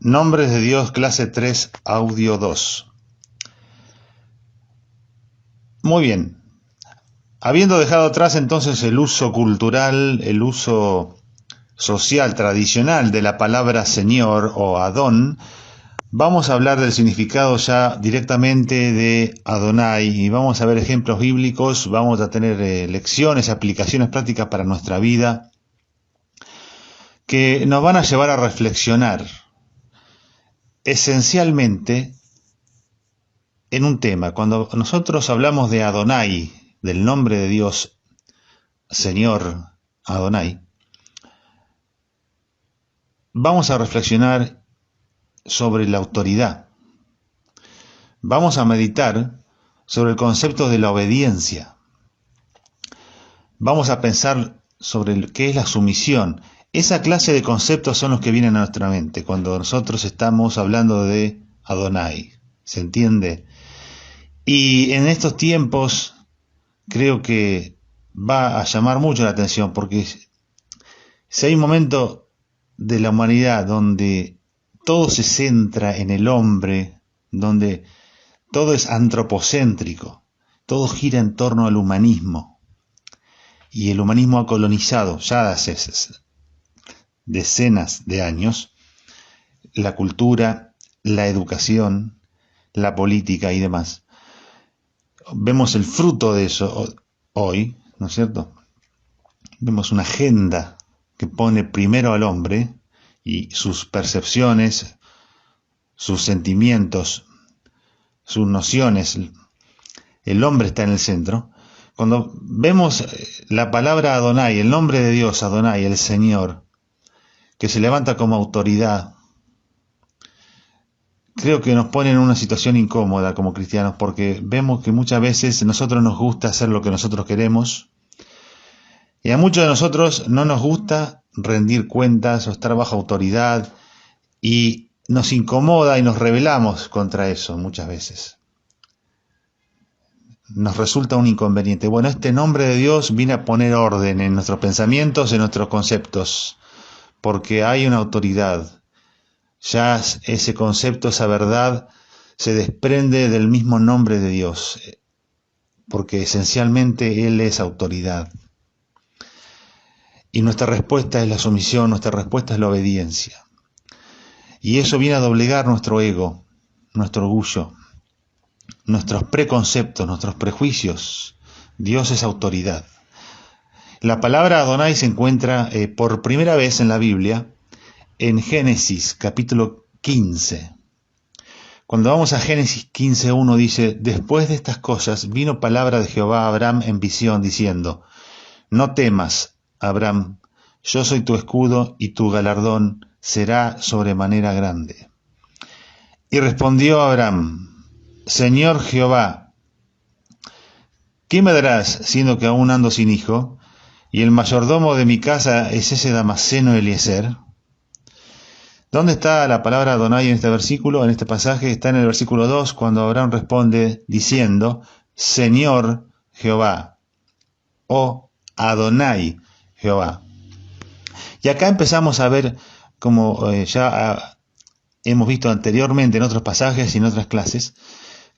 Nombres de Dios, clase 3, audio 2. Muy bien. Habiendo dejado atrás entonces el uso cultural, el uso social tradicional de la palabra Señor o Adón, vamos a hablar del significado ya directamente de Adonai y vamos a ver ejemplos bíblicos, vamos a tener lecciones, aplicaciones prácticas para nuestra vida que nos van a llevar a reflexionar esencialmente en un tema. Cuando nosotros hablamos de Adonai, del nombre de Dios, Señor Adonai, vamos a reflexionar sobre la autoridad. Vamos a meditar sobre el concepto de la obediencia. Vamos a pensar sobre qué es la sumisión. Esa clase de conceptos son los que vienen a nuestra mente cuando nosotros estamos hablando de Adonai. ¿Se entiende? Y en estos tiempos creo que va a llamar mucho la atención, porque si hay un momento de la humanidad donde todo se centra en el hombre, donde todo es antropocéntrico, todo gira en torno al humanismo, y el humanismo ha colonizado ya hace decenas de años la cultura, la educación, la política y demás. Vemos el fruto de eso hoy, ¿no es cierto? Vemos una agenda que pone primero al hombre y sus percepciones, sus sentimientos, sus nociones. El hombre está en el centro. Cuando vemos la palabra Adonai, el nombre de Dios, Adonai, el Señor, que se levanta como autoridad, creo que nos pone en una situación incómoda como cristianos, porque vemos que muchas veces a nosotros nos gusta hacer lo que nosotros queremos, y a muchos de nosotros no nos gusta rendir cuentas o estar bajo autoridad, y nos incomoda y nos rebelamos contra eso muchas veces. Nos resulta un inconveniente. Bueno, este nombre de Dios viene a poner orden en nuestros pensamientos, en nuestros conceptos, porque hay una autoridad. Ya ese concepto, esa verdad, se desprende del mismo nombre de Dios, porque esencialmente Él es autoridad. Y nuestra respuesta es la sumisión, nuestra respuesta es la obediencia. Y eso viene a doblegar nuestro ego, nuestro orgullo, nuestros preconceptos, nuestros prejuicios. Dios es autoridad. La palabra Adonai se encuentra por primera vez en la Biblia en Génesis capítulo 15. Cuando vamos a Génesis 15:1 dice: después de estas cosas vino palabra de Jehová a Abraham en visión diciendo: no temas, Abraham, yo soy tu escudo y tu galardón será sobremanera grande. Y respondió Abraham: Señor Jehová, ¿qué me darás siendo que aún ando sin hijo? Y el mayordomo de mi casa es ese Damaseno Eliezer. ¿Dónde está la palabra Adonai en este versículo? En este pasaje está en el versículo 2, cuando Abraham responde diciendo: Señor Jehová, o Adonai Jehová. Y acá empezamos a ver, como ya hemos visto anteriormente en otros pasajes y en otras clases,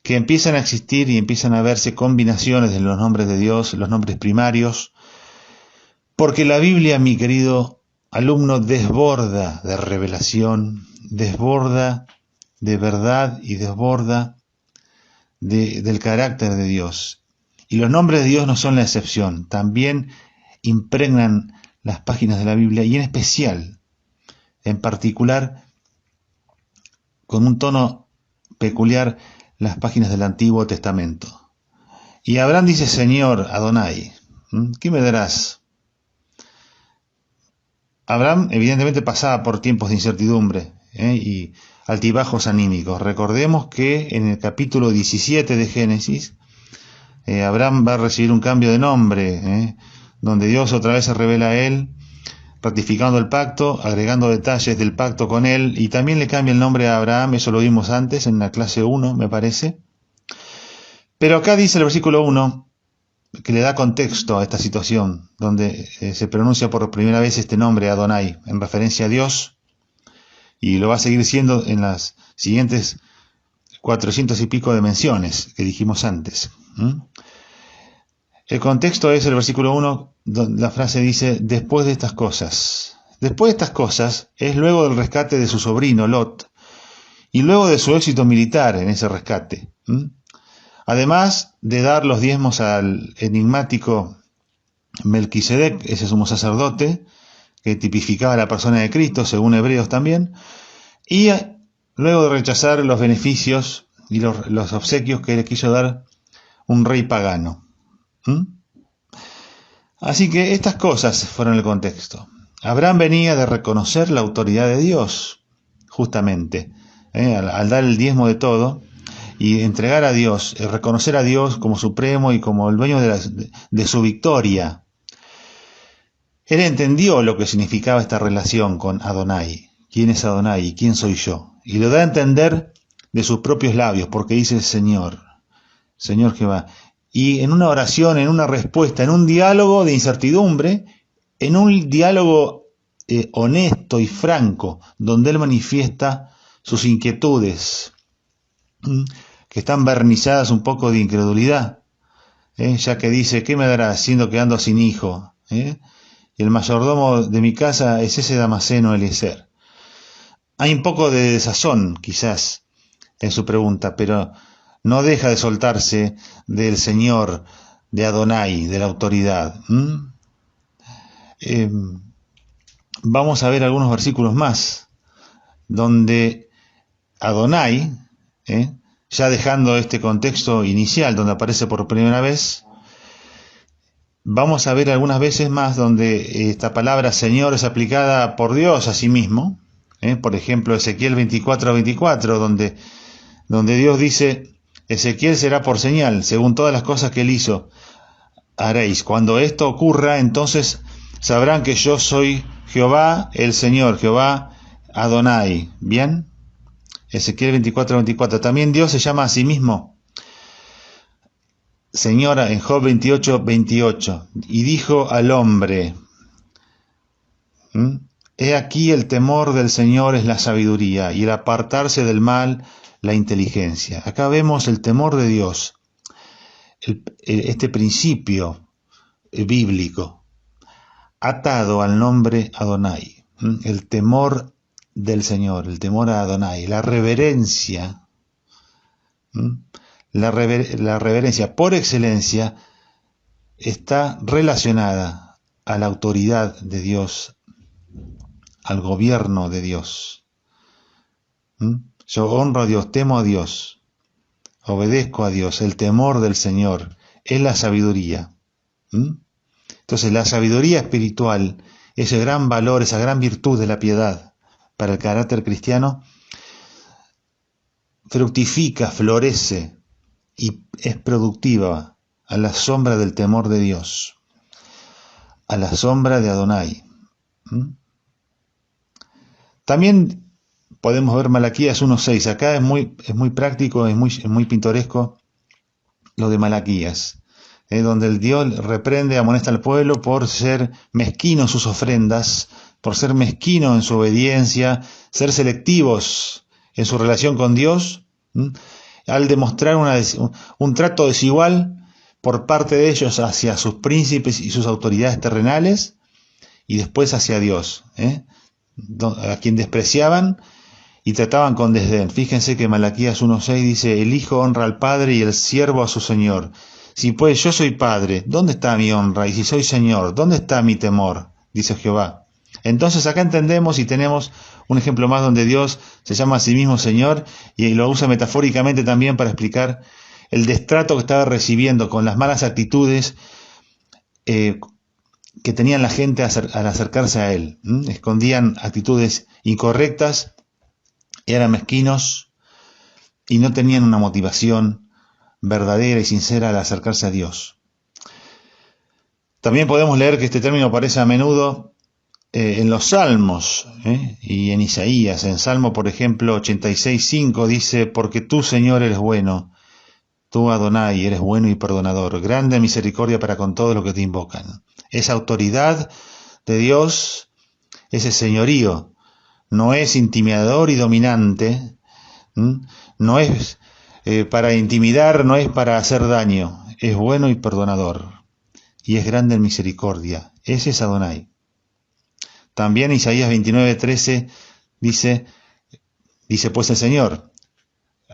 que empiezan a existir y empiezan a verse combinaciones de los nombres de Dios, los nombres primarios, porque la Biblia, mi querido alumno, desborda de revelación, desborda de verdad y desborda del carácter de Dios. Y los nombres de Dios no son la excepción, también impregnan las páginas de la Biblia y en especial, en particular, con un tono peculiar, las páginas del Antiguo Testamento. Y Abraham dice: Señor Adonai, ¿qué me darás? Abraham evidentemente pasaba por tiempos de incertidumbre y altibajos anímicos. Recordemos que en el capítulo 17 de Génesis, Abraham va a recibir un cambio de nombre, donde Dios otra vez se revela a él, ratificando el pacto, agregando detalles del pacto con él, y también le cambia el nombre a Abraham. Eso lo vimos antes en la clase 1, me parece. Pero acá dice el versículo 1, que le da contexto a esta situación, donde se pronuncia por primera vez este nombre Adonai, en referencia a Dios, y lo va a seguir siendo en las siguientes 400 y pico de menciones que dijimos antes. El contexto es el versículo 1, donde la frase dice, después de estas cosas. Después de estas cosas es luego del rescate de su sobrino Lot y luego de su éxito militar en ese rescate. Además de dar los diezmos al enigmático Melquisedec, ese sumo sacerdote, que tipificaba la persona de Cristo, según Hebreos también, y luego de rechazar los beneficios y los obsequios que le quiso dar un rey pagano. Así que estas cosas fueron el contexto. Abraham venía de reconocer la autoridad de Dios, justamente, al dar el diezmo de todo y entregar a Dios, reconocer a Dios como supremo y como el dueño de su victoria. Él entendió lo que significaba esta relación con Adonai. ¿Quién es Adonai y quién soy yo? Y lo da a entender de sus propios labios, porque dice Señor, Señor Jehová. Y en una oración, en una respuesta, en un diálogo de incertidumbre, en un diálogo honesto y franco, donde él manifiesta sus inquietudes, que están barnizadas un poco de incredulidad, ya que dice, ¿qué me darás siendo que ando sin hijo? Y el mayordomo de mi casa es ese Damaseno Eliezer. Hay un poco de desazón, quizás, en su pregunta, pero no deja de soltarse del Señor, de Adonai, de la autoridad. Vamos a ver algunos versículos más, donde Adonai, ya dejando este contexto inicial, donde aparece por primera vez, vamos a ver algunas veces más donde esta palabra Señor es aplicada por Dios a sí mismo. Por ejemplo, Ezequiel 24:24, donde Dios dice, Ezequiel será por señal, según todas las cosas que él hizo, haréis. Cuando esto ocurra, entonces sabrán que yo soy Jehová, el Señor, Jehová Adonai. ¿Bien? Ezequiel 24:24. También Dios se llama a sí mismo Señora en Job 28:28. Y dijo al hombre, he aquí el temor del Señor es la sabiduría, y el apartarse del mal la inteligencia. Acá vemos el temor de Dios, este principio bíblico, atado al nombre Adonai. El temor del Señor, el temor a Adonai, la reverencia. La reverencia por excelencia está relacionada a la autoridad de Dios, al gobierno de Dios. Yo honro a Dios, temo a Dios, obedezco a Dios. El temor del Señor es la sabiduría. Entonces la sabiduría espiritual, ese gran valor, esa gran virtud de la piedad para el carácter cristiano, fructifica, florece y es productiva a la sombra del temor de Dios, a la sombra de Adonai. También podemos ver Malaquías 1:6. Acá es muy práctico, es muy pintoresco lo de Malaquías, donde el Dios reprende, amonesta al pueblo por ser mezquino en sus ofrendas, por ser mezquino en su obediencia, ser selectivos en su relación con Dios, al demostrar un trato desigual por parte de ellos hacia sus príncipes y sus autoridades terrenales, y después hacia Dios, a quien despreciaban y trataban con desdén. Fíjense que Malaquías 1:6 dice, el hijo honra al padre y el siervo a su señor. Si pues yo soy padre, ¿dónde está mi honra? Y si soy señor, ¿dónde está mi temor? Dice Jehová. Entonces acá entendemos y tenemos un ejemplo más donde Dios se llama a sí mismo Señor y lo usa metafóricamente también para explicar el destrato que estaba recibiendo con las malas actitudes que tenían la gente al acercarse a Él. Escondían actitudes incorrectas, eran mezquinos y no tenían una motivación verdadera y sincera al acercarse a Dios. También podemos leer que este término aparece a menudo en los Salmos y en Isaías. En Salmo, por ejemplo, 86:5 dice, porque tú, Señor, eres bueno, tú, Adonai, eres bueno y perdonador, grande misericordia para con todos los que te invocan. Esa autoridad de Dios, ese señorío no es intimidador y dominante, no es para intimidar, no es para hacer daño, es bueno y perdonador, y es grande en misericordia. Ese es Adonai. También Isaías 29:13 dice pues el Señor,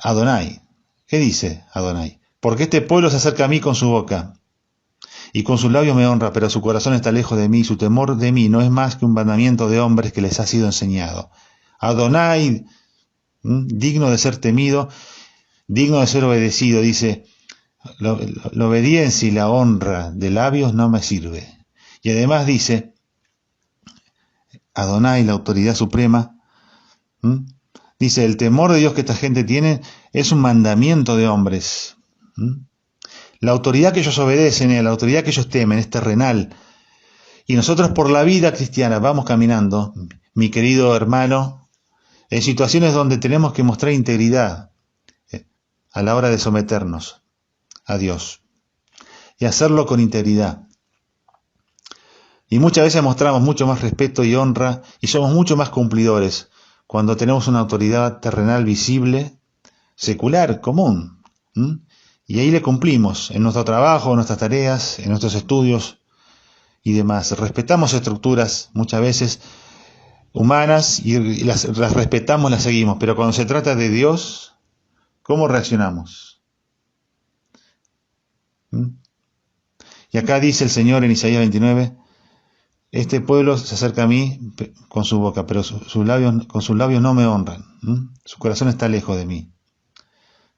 Adonai. ¿Qué dice Adonai? Porque este pueblo se acerca a mí con su boca, y con sus labios me honra, pero su corazón está lejos de mí, y su temor de mí no es más que un mandamiento de hombres que les ha sido enseñado. Adonai, digno de ser temido, digno de ser obedecido, dice, la obediencia y la honra de labios no me sirve. Y además dice, Adonai, la autoridad suprema, dice, el temor de Dios que esta gente tiene es un mandamiento de hombres. La autoridad que ellos obedecen, la autoridad que ellos temen es terrenal. Y nosotros por la vida cristiana vamos caminando, mi querido hermano, en situaciones donde tenemos que mostrar integridad a la hora de someternos a Dios y hacerlo con integridad. Y muchas veces mostramos mucho más respeto y honra y somos mucho más cumplidores cuando tenemos una autoridad terrenal visible, secular, común. Y ahí le cumplimos en nuestro trabajo, en nuestras tareas, en nuestros estudios y demás. Respetamos estructuras muchas veces humanas y las respetamos, las seguimos, pero cuando se trata de Dios, ¿cómo reaccionamos? Y acá dice el Señor en Isaías 29, este pueblo se acerca a mí con su boca, pero con sus labios no me honran. Su corazón está lejos de mí.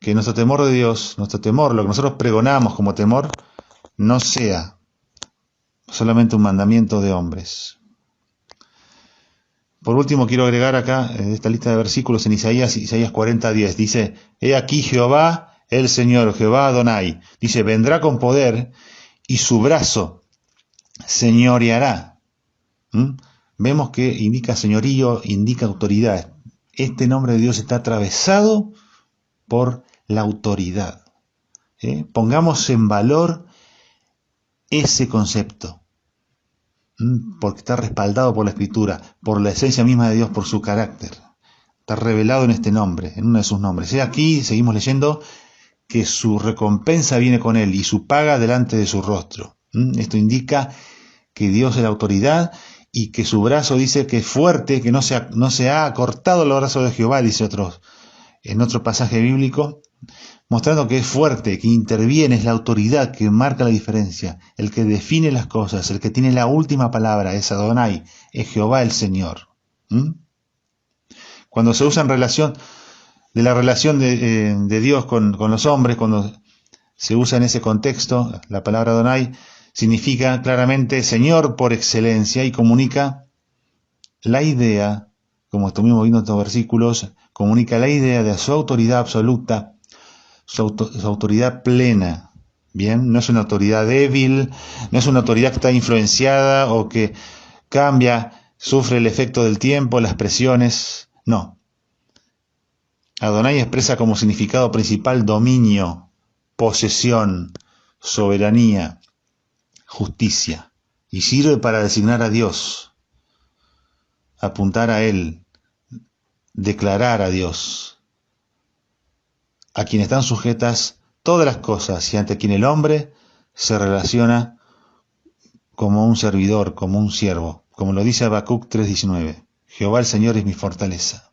Que nuestro temor de Dios, nuestro temor, lo que nosotros pregonamos como temor, no sea solamente un mandamiento de hombres. Por último, quiero agregar acá esta lista de versículos en Isaías 40:10. Dice, he aquí Jehová, el Señor, Jehová Adonai. Dice, vendrá con poder y su brazo señoreará. Vemos que indica señorío, indica autoridad. Este nombre de Dios está atravesado por la autoridad. Pongamos en valor ese concepto, porque está respaldado por la Escritura, por la esencia misma de Dios, por su carácter. Está revelado en este nombre, en uno de sus nombres. Aquí seguimos leyendo que su recompensa viene con él y su paga delante de su rostro. Esto indica que Dios es la autoridad y que su brazo dice que es fuerte, que no se ha acortado el brazo de Jehová, dice en otro pasaje bíblico, mostrando que es fuerte, que interviene, es la autoridad que marca la diferencia, el que define las cosas, el que tiene la última palabra, es Adonai, es Jehová el Señor. Cuando se usa en relación de la relación de Dios con los hombres, cuando se usa en ese contexto, la palabra Adonai significa claramente Señor por excelencia y comunica la idea, como estuvimos viendo en estos versículos, comunica la idea de su autoridad absoluta, su autoridad plena. Bien, no es una autoridad débil, no es una autoridad que está influenciada o que cambia, sufre el efecto del tiempo, las presiones. No. Adonai expresa como significado principal dominio, posesión, soberanía, justicia, y sirve para designar a Dios, apuntar a Él, declarar a Dios, a quien están sujetas todas las cosas y ante quien el hombre se relaciona como un servidor, como un siervo, como lo dice Habacuc 3:19. Jehová el Señor es mi fortaleza,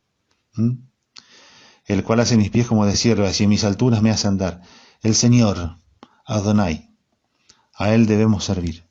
el cual hace mis pies como de siervas y en mis alturas me hace andar. El Señor, Adonai, a Él debemos servir.